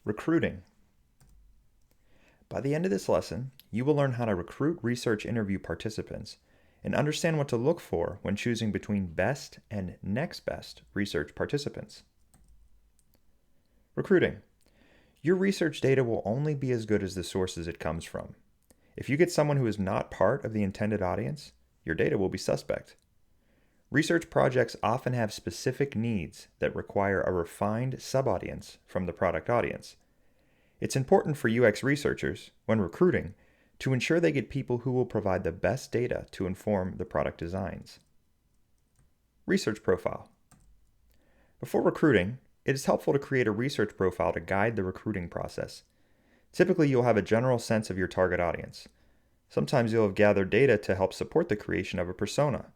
Recruiting. By the end of this lesson, you will learn how to recruit research interview participants and understand what to look for when choosing between best and next best research participants. Recruiting. Your research data will only be as good as the sources it comes from. If you get someone who is not part of the intended audience, your data will be suspect. Research projects often have specific needs that require a refined subaudience from the product audience. It's important for UX researchers, when recruiting, to ensure they get people who will provide the best data to inform the product designs. Research profile. Before recruiting, it is helpful to create a research profile to guide the recruiting process. Typically, you'll have a general sense of your target audience. Sometimes you'll have gathered data to help support the creation of a persona.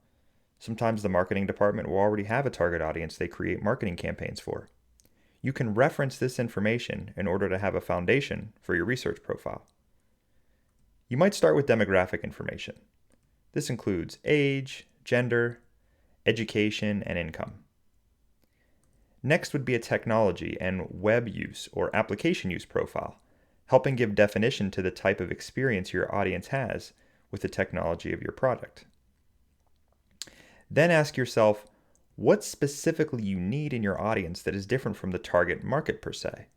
Sometimes the marketing department will already have a target audience they create marketing campaigns for. You can reference this information in order to have a foundation for your research profile. You might start with demographic information. This includes age, gender, education, and income. Next would be a technology and web use or application use profile, helping give definition to the type of experience your audience has with the technology of your product. Then ask yourself, what specifically you need in your audience that is different from the target market per se.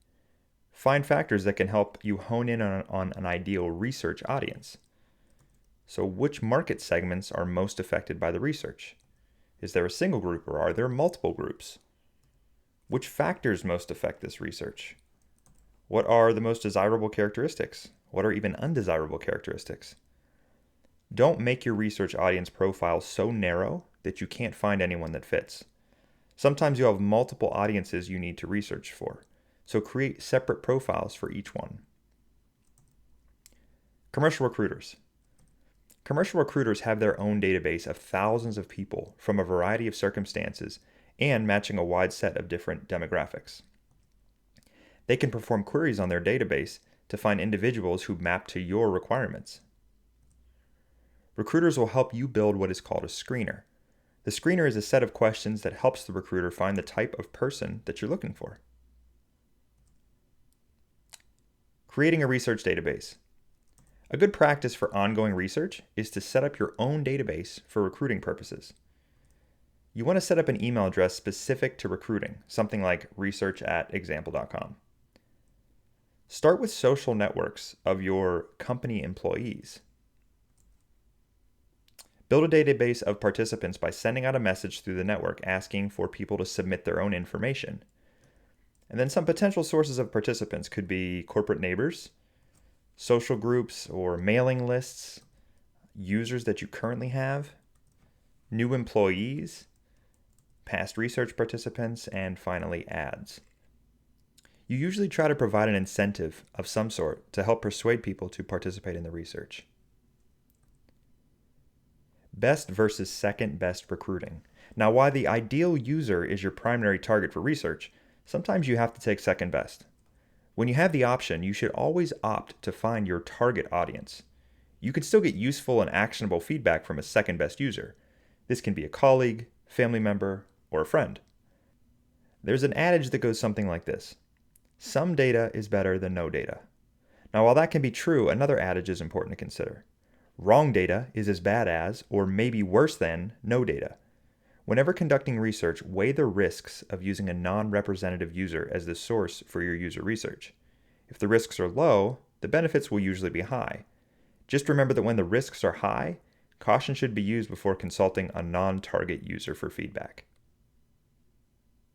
Find factors that can help you hone in on an ideal research audience. So which market segments are most affected by the research? Is there a single group or are there multiple groups? Which factors most affect this research? What are the most desirable characteristics? What are even undesirable characteristics? Don't make your research audience profile so narrow that you can't find anyone that fits. Sometimes you'll have multiple audiences you need to research for, so create separate profiles for each one. Commercial recruiters. Commercial recruiters have their own database of thousands of people from a variety of circumstances and matching a wide set of different demographics. They can perform queries on their database to find individuals who map to your requirements. Recruiters will help you build what is called a screener. The screener is a set of questions that helps the recruiter find the type of person that you're looking for. Creating a research database. A good practice for ongoing research is to set up your own database for recruiting purposes. You want to set up an email address specific to recruiting, something like research@example.com. Start with social networks of your company employees. Build a database of participants by sending out a message through the network asking for people to submit their own information. And then some potential sources of participants could be corporate neighbors, social groups or mailing lists, users that you currently have, new employees, past research participants, and finally ads. You usually try to provide an incentive of some sort to help persuade people to participate in the research. Best versus second best recruiting. Now, while the ideal user is your primary target for research, sometimes you have to take second best. When you have the option, you should always opt to find your target audience. You can still get useful and actionable feedback from a second best user. This can be a colleague, family member, or a friend. There's an adage that goes something like this: some data is better than no data. Now, while that can be true, another adage is important to consider. Wrong data is as bad as, or maybe worse than, no data. Whenever conducting research, weigh the risks of using a non-representative user as the source for your user research. If the risks are low, the benefits will usually be high. Just remember that when the risks are high, caution should be used before consulting a non-target user for feedback.